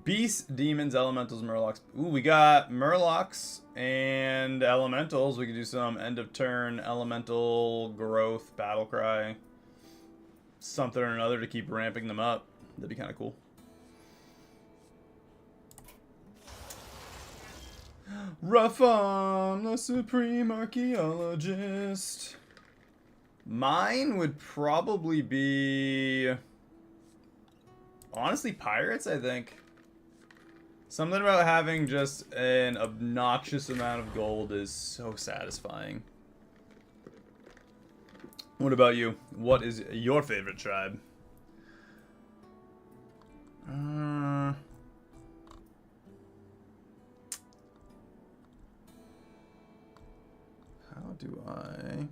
Beasts, demons, elementals, murlocs. Ooh, we got murlocs and elementals. We could do some end of turn elemental growth battle cry. Something or another to keep ramping them up. That'd be kind of cool. Rafam, the supreme archaeologist. Mine would probably be, honestly, pirates, I think. Something about having just an obnoxious amount of gold is so satisfying. What about you? What is your favorite tribe? How do I...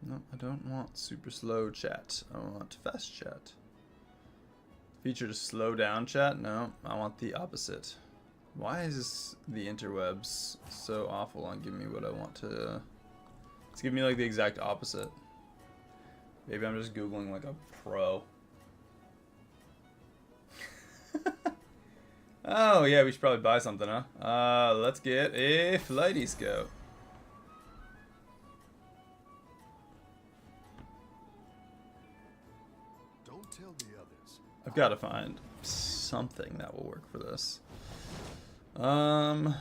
No, I don't want super slow chat. I want fast chat. Feature to slow down chat? No, I want the opposite. Why is this, the interwebs so awful on giving me what I want to... It's giving me like the exact opposite. Maybe I'm just Googling like a pro. Oh yeah, we should probably buy something, huh? Let's get a flighty scout. Tell the others. I've got to find something that will work for this. And a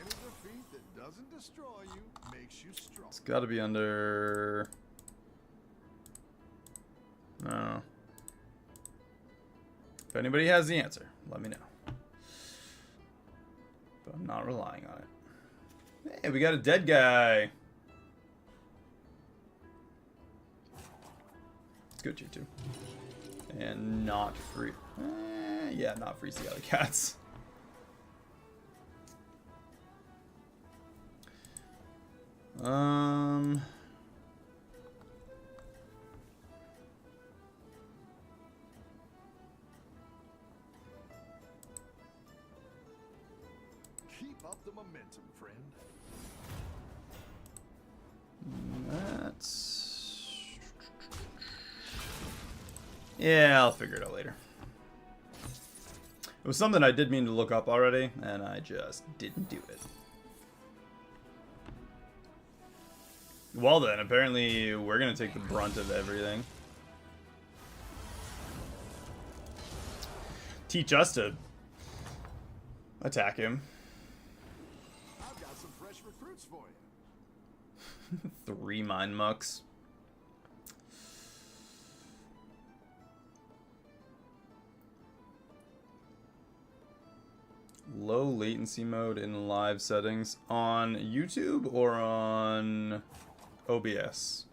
defeat that doesn't destroy you makes you strong. It's got to be under... No. If anybody has the answer, let me know. But I'm not relying on it. Hey, we got a dead guy. Let's go tier 2. And not free. Yeah, not free sea other cats. Keep up the momentum, friend. That's... Yeah, I'll figure it out later. It was something I did mean to look up already, and I just didn't do it. Well then, apparently we're gonna take the brunt of everything. Teach us to attack him. I've got some fresh recruits for you. 3 mind mucks. Low latency mode in live settings on YouTube or on OBS?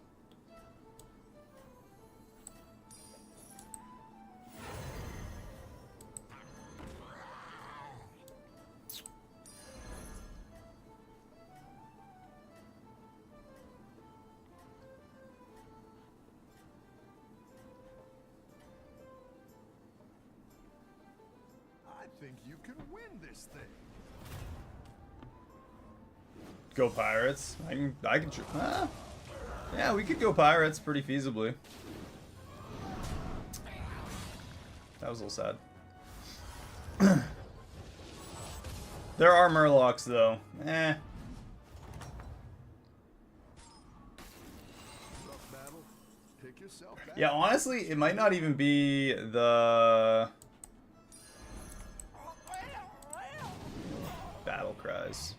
I think you can win this thing. Go Pirates. I can yeah, we could go Pirates pretty feasibly. That was a little sad. There are Murlocs though. Eh. Rough battle. Pick yourself back. Yeah, honestly, it might not even be the battle cries.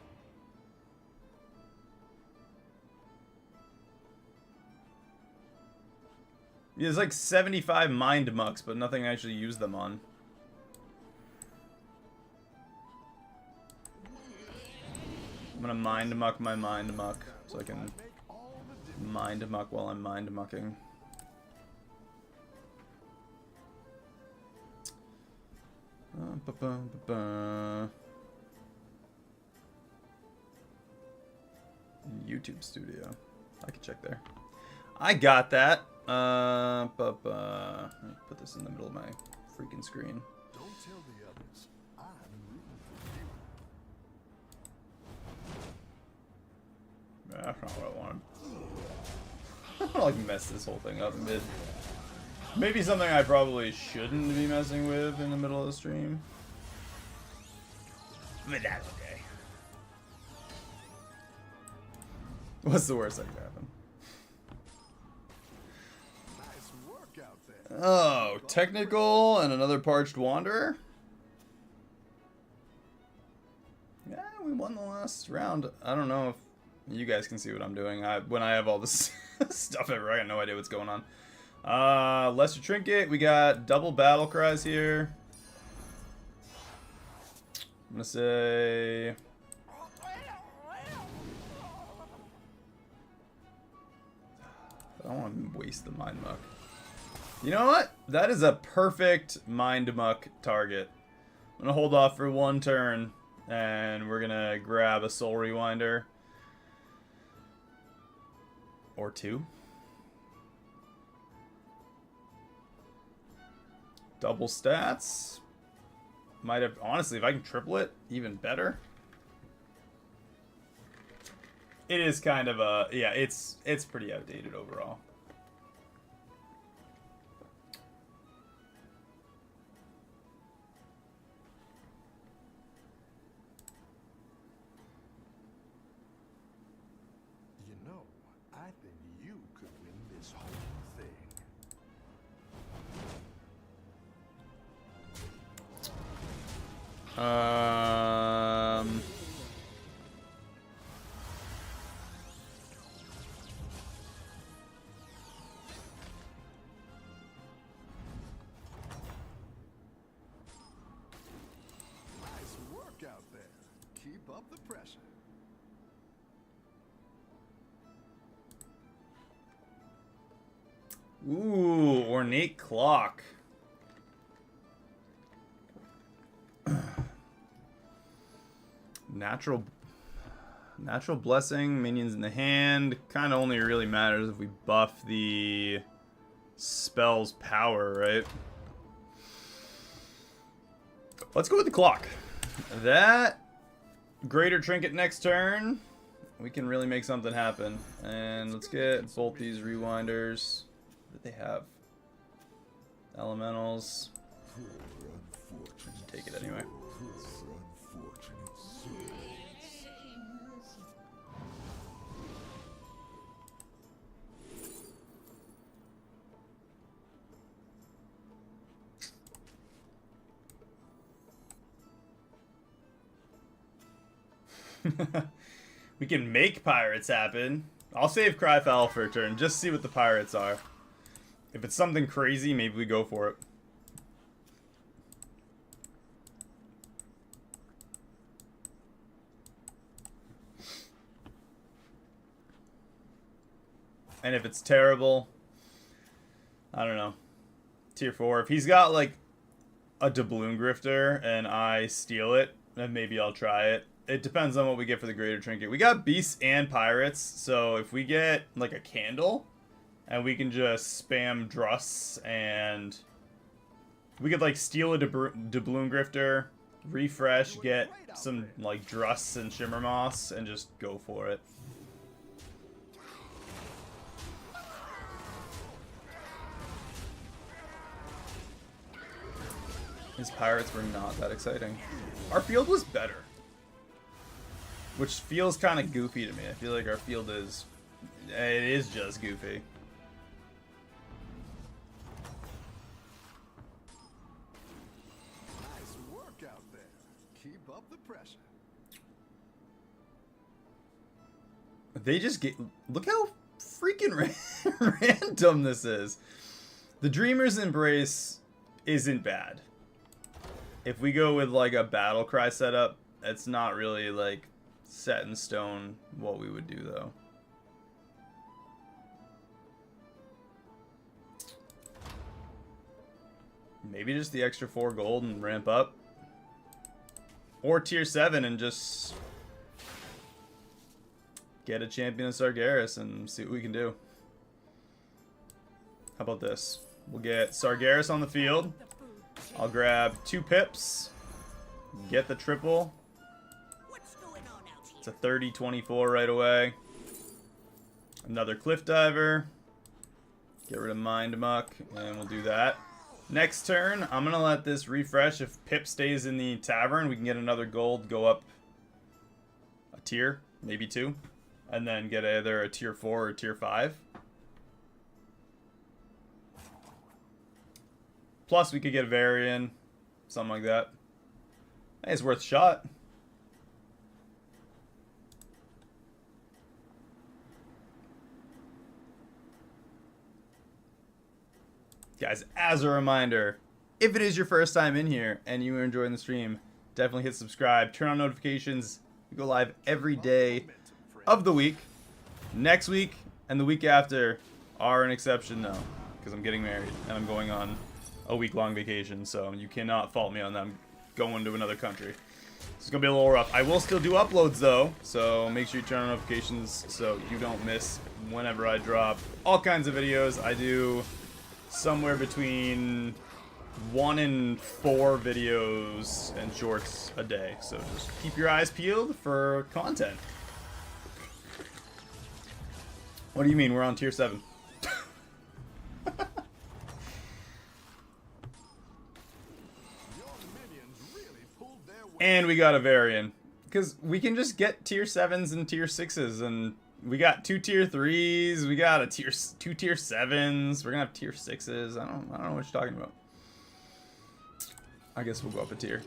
Yeah, there's like 75 mind mucks, but nothing I actually use them on. I'm gonna mind muck my mind muck so I can mind muck while I'm mind mucking. YouTube Studio. I can check there. I got that. Let me put this in the middle of my freaking screen. Don't tell the others. I'm rooting for you. That's not what I wanted. I don't like mess this whole thing up mid. Maybe something I probably shouldn't be messing with in the middle of the stream. But that's okay. What's the worst that could happen? Nice work out there. Oh, technical and another parched wanderer? Yeah, we won the last round. I don't know if you guys can see what I'm doing. When I have all this stuff everywhere, I got no idea what's going on. Lesser Trinket. We got double battle cries here. I'm gonna say... I don't want to waste the Mind Muck. You know what? That is a perfect Mind Muck target. I'm gonna hold off for one turn, and we're gonna grab a Soul Rewinder. Or two. Double stats. Might have, honestly, if I can triple it, even better. It is kind of a, yeah, it's pretty outdated overall. You know, I think you could win this whole thing. Nice work out there. Keep up the pressure. Ooh, ornate clock. Natural blessing, minions in the hand. Kind of only really matters if we buff the spell's power, right? Let's go with the clock. That greater trinket next turn, we can really make something happen. And let's get both these rewinders. What do they have? Elementals. Take it anyway. We can make pirates happen. I'll save Cryfowl for a turn. Just see what the pirates are. If it's something crazy, maybe we go for it. And if it's terrible, I don't know. Tier 4. If he's got like a doubloon grifter and I steal it, then maybe I'll try it. It depends on what we get for the greater trinket. We got beasts and pirates, so if we get like a candle and we can just spam Druss and we could like steal a doubloon grifter, refresh, get some like Druss and Shimmer Moss and just go for it. His pirates were not that exciting. Our field was better. Which feels kind of goofy to me. I feel like our field is... It is just goofy. Nice work out there. Keep up the pressure. They just get... Look how freaking random this is. The Dreamer's Embrace isn't bad. If we go with like a battle cry setup, it's not really like set in stone what we would do though. Maybe just the extra 4 gold and ramp up. Or tier 7 and just get a champion of Sargeras and see what we can do. How about this? We'll get Sargeras on the field. I'll grab 2 pips. Get the triple. It's a 30-24 right away. Another Cliff Diver. Get rid of Mind Muck, and we'll do that. Next turn, I'm going to let this refresh. If Pip stays in the tavern, we can get another gold, go up a tier, maybe 2. And then get either a tier 4 or tier 5. Plus, we could get a Varian, something like that. Hey, it's worth a shot. Guys, as a reminder, if it is your first time in here and you are enjoying the stream, definitely hit subscribe, turn on notifications. We go live every day of the week. Next week and the week after are an exception, though, because I'm getting married and I'm going on a week-long vacation, so you cannot fault me on that. I'm going to another country. It's going to be a little rough. I will still do uploads, though, so make sure you turn on notifications so you don't miss whenever I drop all kinds of videos. I do somewhere between 1 and 4 videos and shorts a day, so just keep your eyes peeled for content. What do you mean? We're on tier 7. And we got a Varian. Because we can just get tier 7s and tier 6s, and we got 2 tier 3s, we got 2 tier 7s, we're gonna have tier 6s. I don't know what you're talking about. I guess we'll go up a tier.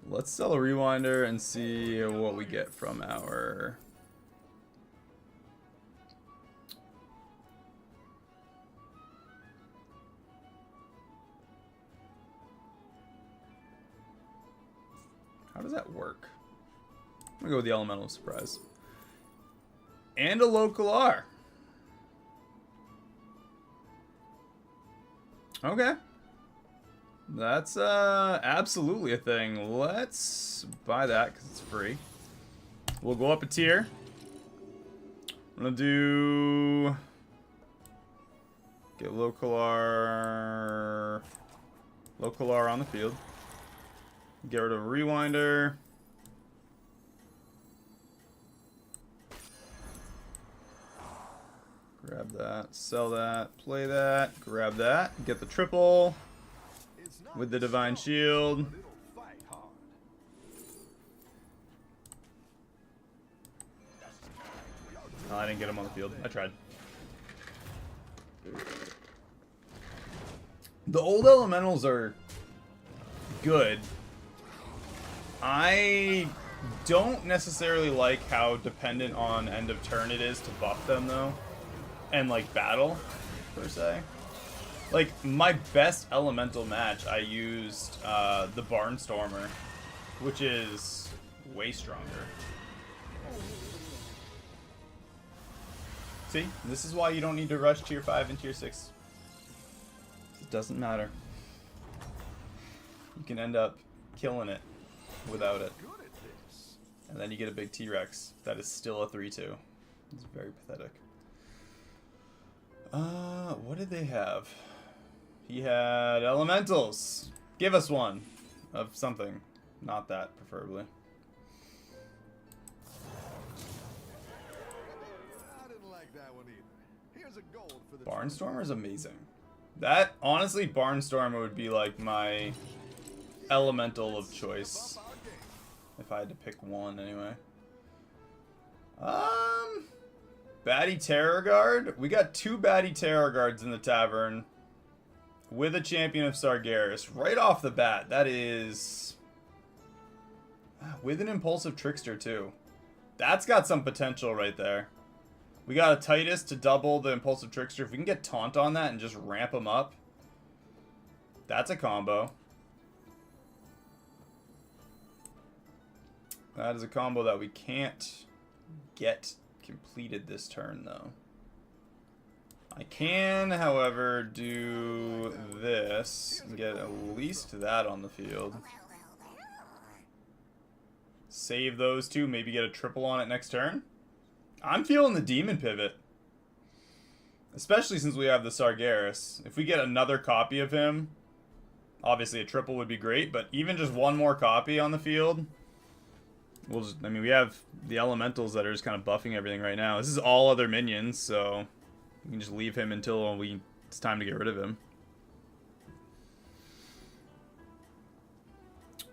Let's sell a Rewinder and see what we get from our... How does that work? I'm gonna go with the Elemental Surprise. And a local R. Okay. That's absolutely a thing. Let's buy that because it's free. We'll go up a tier. I'm gonna do... Get local R on the field. Get rid of Rewinder. Grab that, sell that, play that, grab that, get the triple with the Divine Shield. Oh, I didn't get him on the field. I tried. The old elementals are good. I don't necessarily like how dependent on end of turn it is to buff them, though. And, like, battle, per se. Like, my best elemental match, I used the Barnstormer, which is way stronger. See? This is why you don't need to rush tier 5 and tier 6. It doesn't matter. You can end up killing it without it. And then you get a big T-Rex that is still a 3-2. It's very pathetic. What did they have? He had elementals. Give us one of something. Not that, preferably. I didn't like that one either. Here's a gold for the Barnstormer is amazing. That, honestly, Barnstormer would be like my elemental of choice. If I had to pick one, anyway. Batty Terror Guard. We got 2 Batty Terror Guards in the tavern with a Champion of Sargeras right off the bat. That is with an Impulsive Trickster too. That's got some potential right there. We got a Titus to double the Impulsive Trickster. If we can get Taunt on that and just ramp him up, that's a combo. That is a combo that we can't get completed this turn, though. I can, however, do this and get at least that on the field. Save those 2, maybe get a triple on it next turn. I'm feeling the demon pivot. Especially since we have the Sargeras. If we get another copy of him, obviously a triple would be great, but even just one more copy on the field, we'll just, I mean, we have the elementals that are just kind of buffing everything right now. This is all other minions, so we can just leave him until it's time to get rid of him.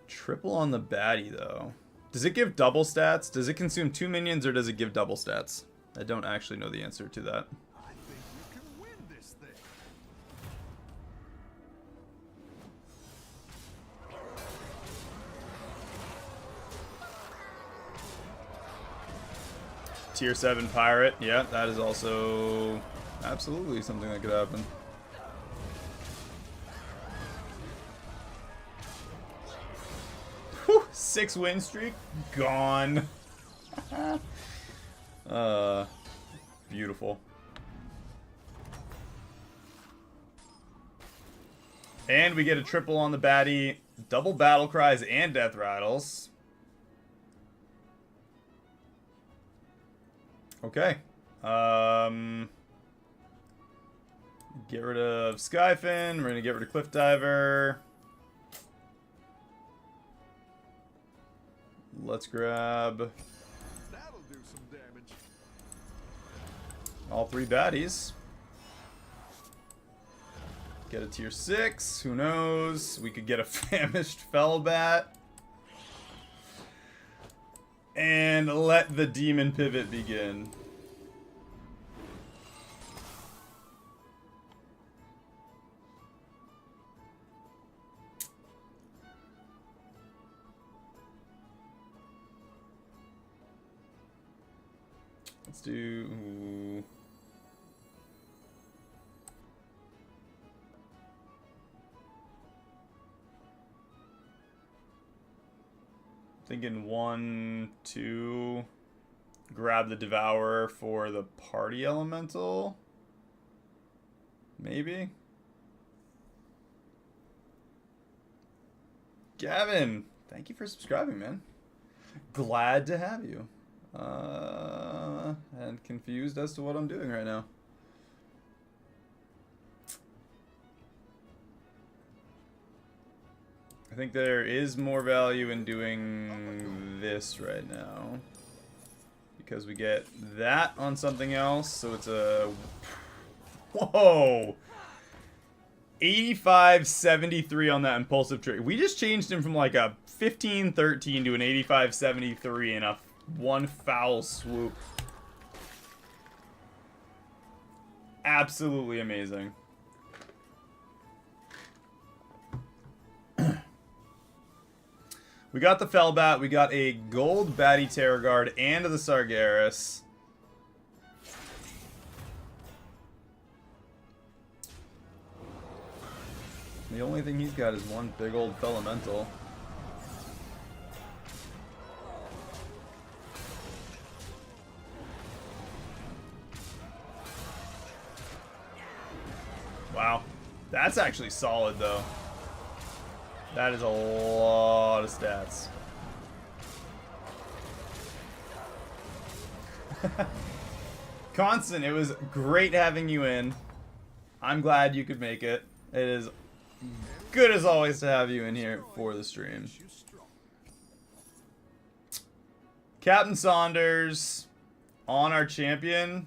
Triple on the baddie, though. Does it give double stats? Does it consume 2 minions, or does it give double stats? I don't actually know the answer to that. I think you can win this thing. Tier 7 pirate. Yeah, that is also absolutely something that could happen. Whew, 6 win streak gone. Beautiful. And we get a triple on the baddie, double battle cries and death rattles. Okay. Get rid of Skyfin. We're gonna get rid of Cliff Diver. Let's grab That'll do some damage. all 3 baddies. Get a tier 6. Who knows? We could get a famished Fellbat. And let the demon pivot begin. Let's do... Thinking 1, 2, grab the Devourer for the party elemental. Maybe. Gavin, thank you for subscribing, man. Glad to have you. And confused as to what I'm doing right now. I think there is more value in doing this right now. Because we get that on something else, so it's a... Whoa! 85-73 on that impulsive trade. We just changed him from like a 15-13 to an 85-73 in a one foul swoop. Absolutely amazing. We got the Fellbat, we got a gold baddie Terror Guard, and the Sargeras. The only thing he's got is one big old Fellemental. Wow. That's actually solid, though. That is a lot of stats. Constant, it was great having you in. I'm glad you could make it. It is good as always to have you in here for the stream. Captain Saunders on our champion.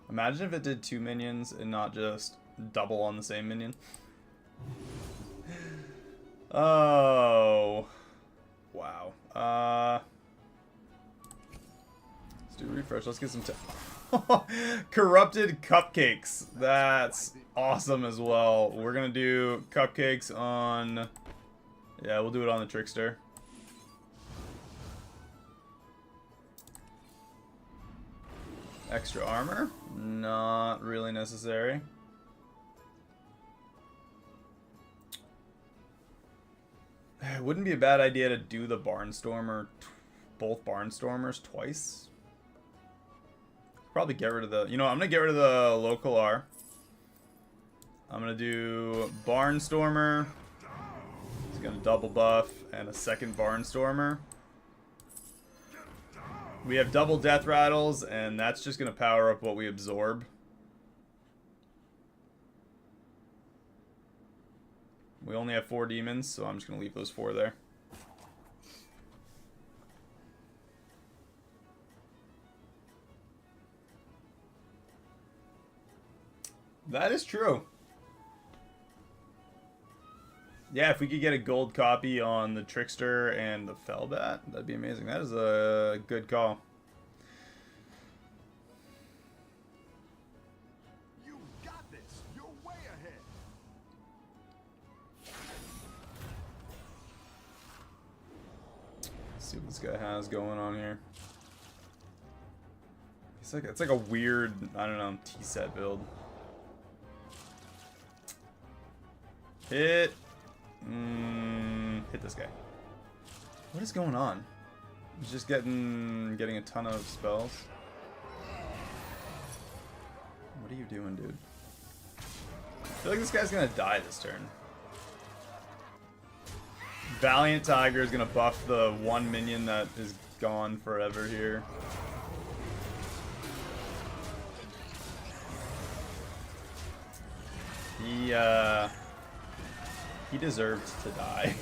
Imagine if it did 2 minions and not just double on the same minion. Oh. Wow. Let's do a refresh. Let's get some Corrupted Cupcakes. That's awesome as well. We're going to do Cupcakes on... Yeah, we'll do it on the Trickster. Extra armor? Not really necessary. It wouldn't be a bad idea to do the Barnstormer, both Barnstormers twice. Probably get rid of the... You know, I'm going to get rid of the local R. I'm going to do Barnstormer, He's gonna double buff and a second Barnstormer. We have double Death Rattles, and that's just gonna power up what we absorb. We only have 4 demons, so I'm just gonna leave those 4 there. That is true. Yeah, if we could get a gold copy on the Trickster and the Fellbat, that'd be amazing. That is a good call. You got this. You're way ahead. Let's see what this guy has going on here. It's like a weird, I don't know, T-set build. Hit. Hit this guy. What is going on? He's just getting a ton of spells. What are you doing, dude? I feel like this guy's gonna die this turn. Valiant Tiger is gonna buff the 1 minion that is gone forever here. He deserves to die.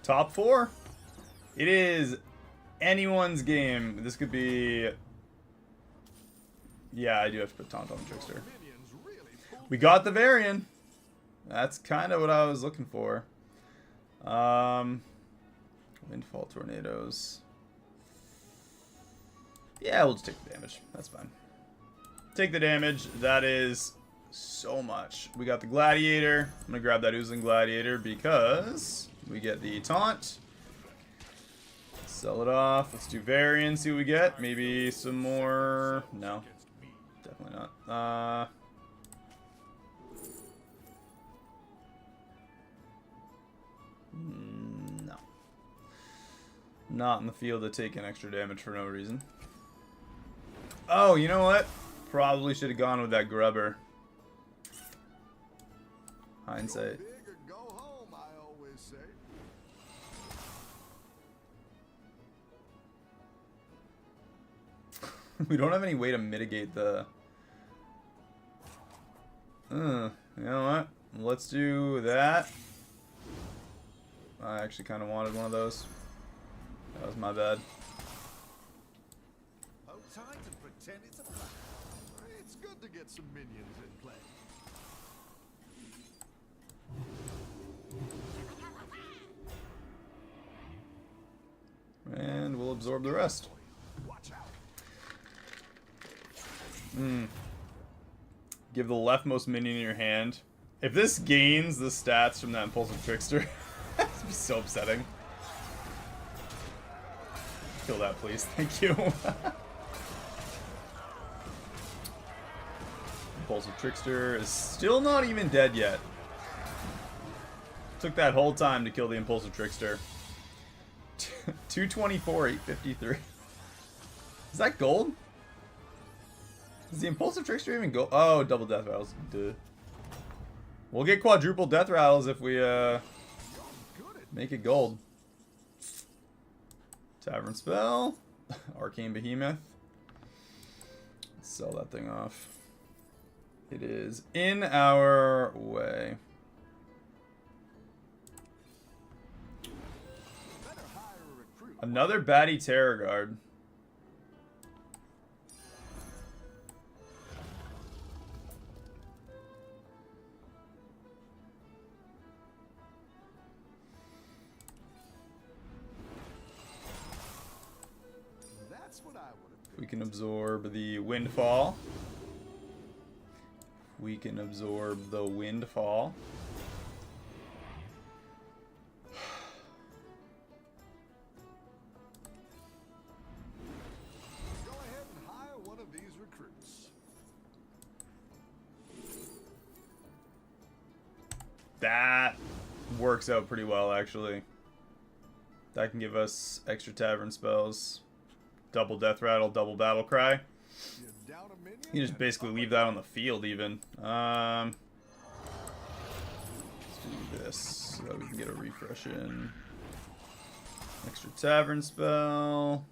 Top 4. It is anyone's game. This could be... Yeah, I do have to put Taunt on Trickster. We got the Varian. That's kind of what I was looking for. Windfall Tornadoes. Yeah, we'll just take the damage. That's fine. Take the damage. That is so much. We got the Gladiator. I'm going to grab that Oozling Gladiator because we get the taunt. Sell it off. Let's do Varian, see what we get. Maybe some more... No. Definitely not. No. Not in the field to take an extra damage for no reason. Oh, you know what? Probably should have gone with that Grubber. Hindsight. Go big or go home, I always say. We don't have any way to mitigate the... you know what? Let's do that. I actually kind of wanted one of those. That was my bad. Hold tight and pretend it's a plan. It's good to get some minions in play. And we'll absorb the rest. Watch out. Give the leftmost minion in your hand. If this gains the stats from that Impulsive Trickster, that'd be so upsetting. Kill that, please. Thank you. Impulsive Trickster is still not even dead yet. Took that whole time to kill the Impulsive Trickster. 224, 853. Is that gold? Is the Impulsive Trickster even gold? Oh, double Death Rattles. Duh. We'll get quadruple Death Rattles if we make it gold. Tavern Spell. Arcane Behemoth. Let's sell that thing off. It is in our way. Another Batty Terror Guard. That's what I would have. We can absorb the Windfall. We can absorb the Windfall. Go ahead and hire one of these recruits. That works out pretty well, actually. That can give us extra Tavern spells. Double Death Rattle, double Battle Cry. You down a minion. You can just basically leave that on the field even. Let's do this so that we can get a refresh in. Extra tavern spell.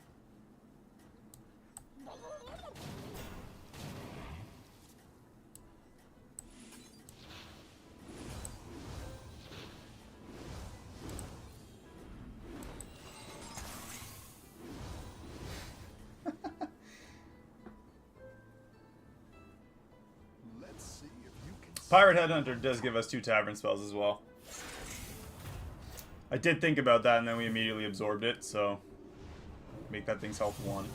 Let's see if you can. Pirate Headhunter does give us 2 tavern spells as well. I did think about that, and then we immediately absorbed it, so make that thing's health 1.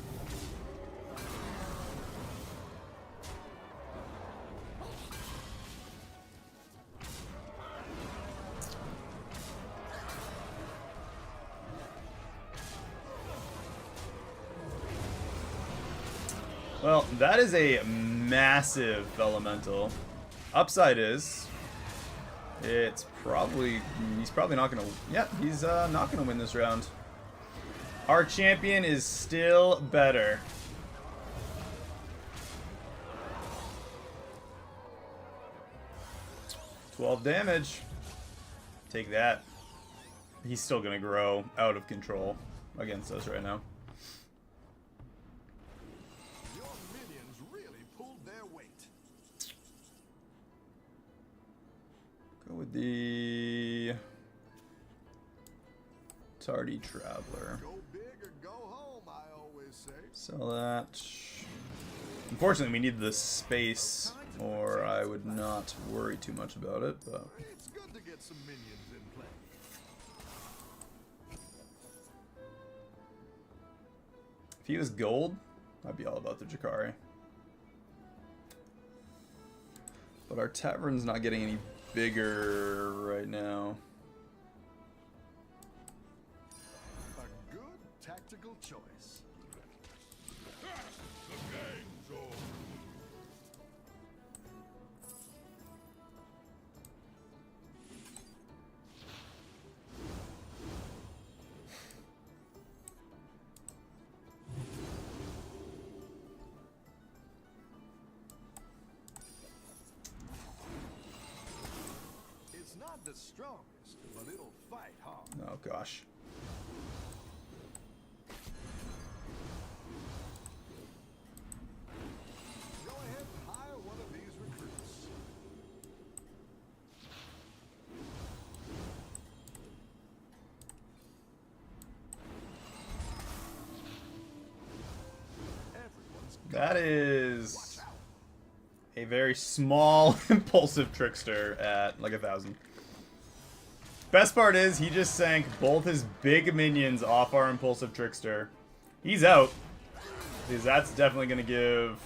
Well, that is a massive elemental. Upside is he's probably not gonna. Yep, he's not gonna win this round. Our champion is still better. $12 damage. Take that. He's still gonna grow out of control against us right now. Your minions really pulled their weight. Go with the Tardy Traveler. Go big or go home, I always say. Sell that. Unfortunately, we need the space, or I would not worry too much about it, but It's good to get some minions in play. if he was gold, I'd be all about the Jakari. But our tavern's not getting any bigger right now. A good tactical choice. It's not the strongest, but it'll fight hard. Oh gosh. Go ahead and hire one of these recruits. Everyone's That is a very small impulsive trickster at like 1,000. Best part is he just sank both his big minions off our impulsive trickster. He's out. Because that's definitely gonna give.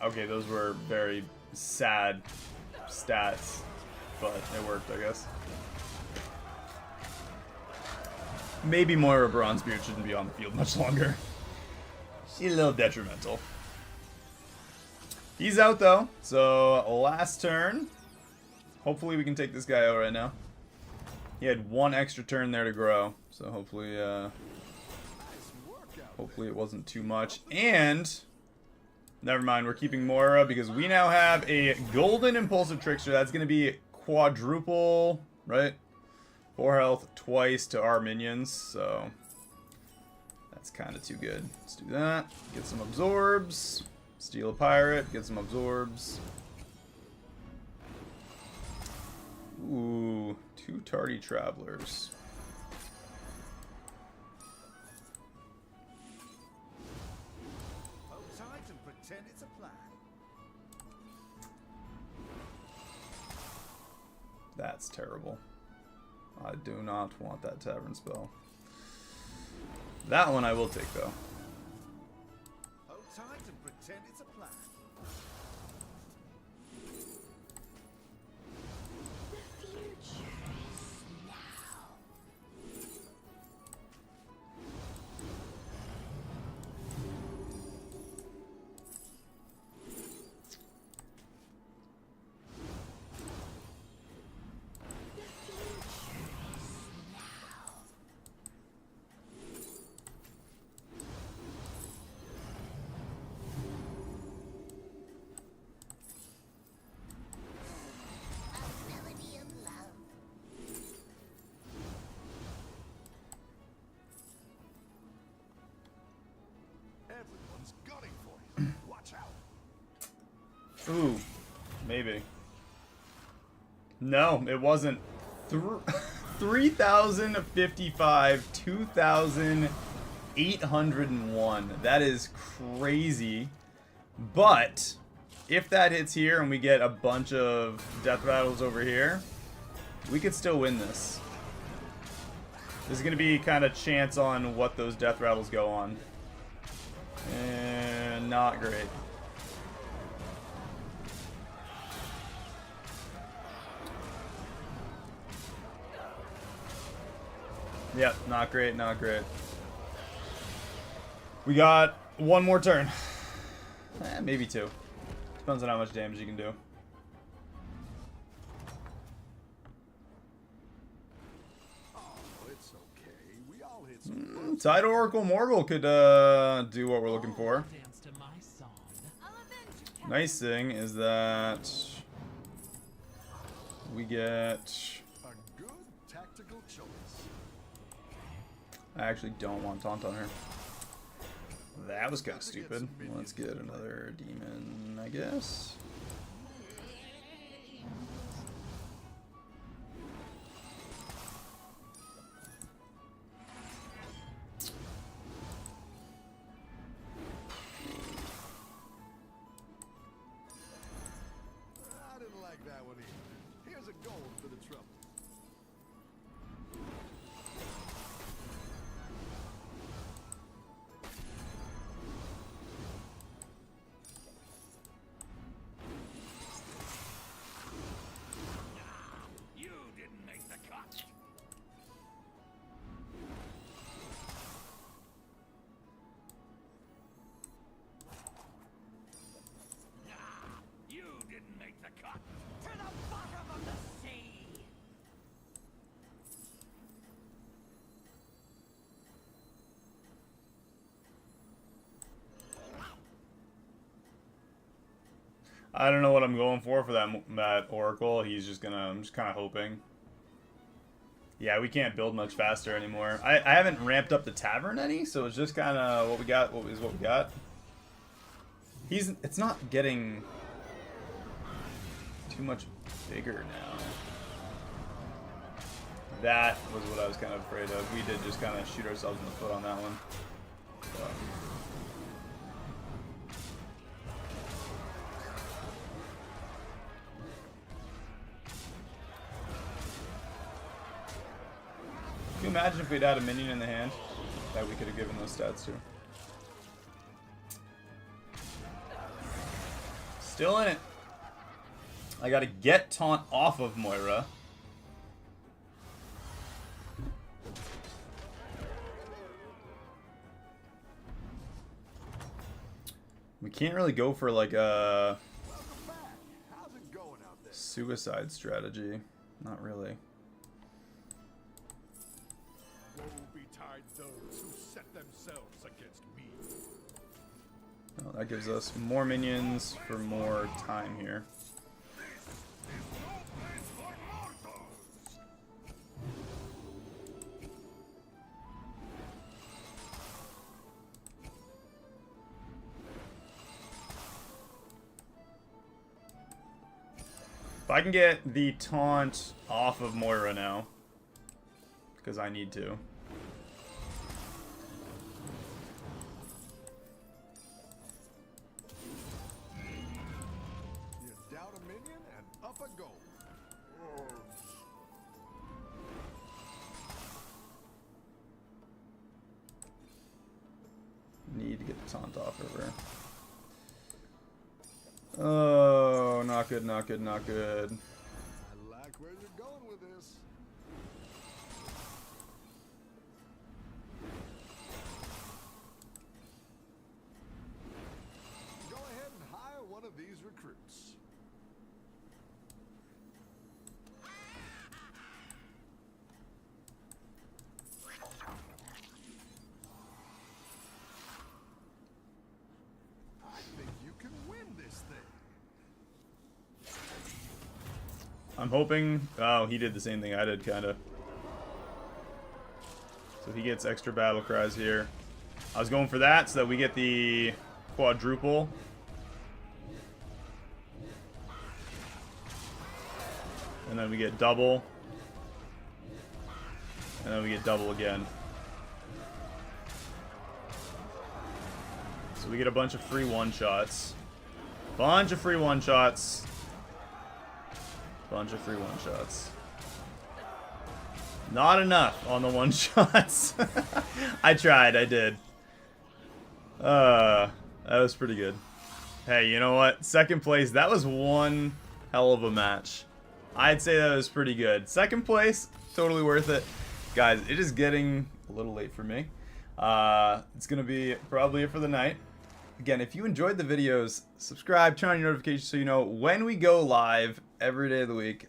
Okay, those were very sad stats, but it worked, I guess. Maybe Moira Bronzebeard shouldn't be on the field much longer. She's a little detrimental. He's out though, so last turn. Hopefully we can take this guy out right now. He had 1 extra turn there to grow, so hopefully it wasn't too much. And never mind, we're keeping Moira because we now have a golden impulsive trickster that's going to be quadruple, right? 4 health twice to our minions, so that's kind of too good. Let's do that. Get some absorbs. Steal a pirate. Get some absorbs. Ooh, 2 tardy travelers. hold tight and pretend it's a plan. That's terrible. I do not want that tavern spell. That one I will take though. Hold tight and pretend it's a plan. The future is now. The future is now. Ooh, maybe. No, it wasn't. 3,055, 2,801. That is crazy. But if that hits here and we get a bunch of death battles over here, we could still win this. This is going to be kind of chance on what those death rattles go on. And not great. Yep, not great, not great. We got one more turn. Maybe two. Depends on how much damage you can do. It's okay. We all hit some Tidal Oracle Morgul could do what we're looking for. Nice thing is that we get... a good tactical choice. I actually don't want Taunt on her. That was kind of stupid. Let's get another demon, I guess. I didn't like that one either. Here's a gold for the trouble. You didn't make the cut. You didn't make the cut. To the bottom of the sea. I don't know what I'm going for that Oracle. He's just gonna... I'm just kind of hoping. Yeah, we can't build much faster anymore. I haven't ramped up the Tavern any, so it's just kind of what we got. What we got. It's not getting too much bigger now. That was what I was kind of afraid of. We did just kind of shoot ourselves in the foot on that one. So. Can you imagine if we'd had a minion in the hand that we could have given those stats to? Still in it. I gotta get Taunt off of Moira. We can't really go for like a Welcome back. How's it going out there? suicide strategy. Not really. Woe betide those who set themselves against me. Well, that gives us more minions for more time here. If I can get the taunt off of Moira now, because I need to. You down a minion and up a goal. Need to get the taunt off of her. Oh, not good, not good, not good. I like where you're going with this. Go ahead and hire one of these recruits. I think you can win this thing. I'm hoping... Oh, he did the same thing I did, kind of. So he gets extra battle cries here. I was going for that so that we get the quadruple. And then we get double. And then we get double again. So we get a bunch of free one-shots. Bunch of free one-shots. Bunch of free one-shots. Not enough on the one-shots. I tried, I did. That was pretty good. Hey, you know what? Second place, that was one hell of a match. I'd say that was pretty good. Second place, totally worth it. Guys, it is getting a little late for me. It's going to be probably it for the night. Again, if you enjoyed the videos, subscribe, turn on your notifications so you know when we go live every day of the week.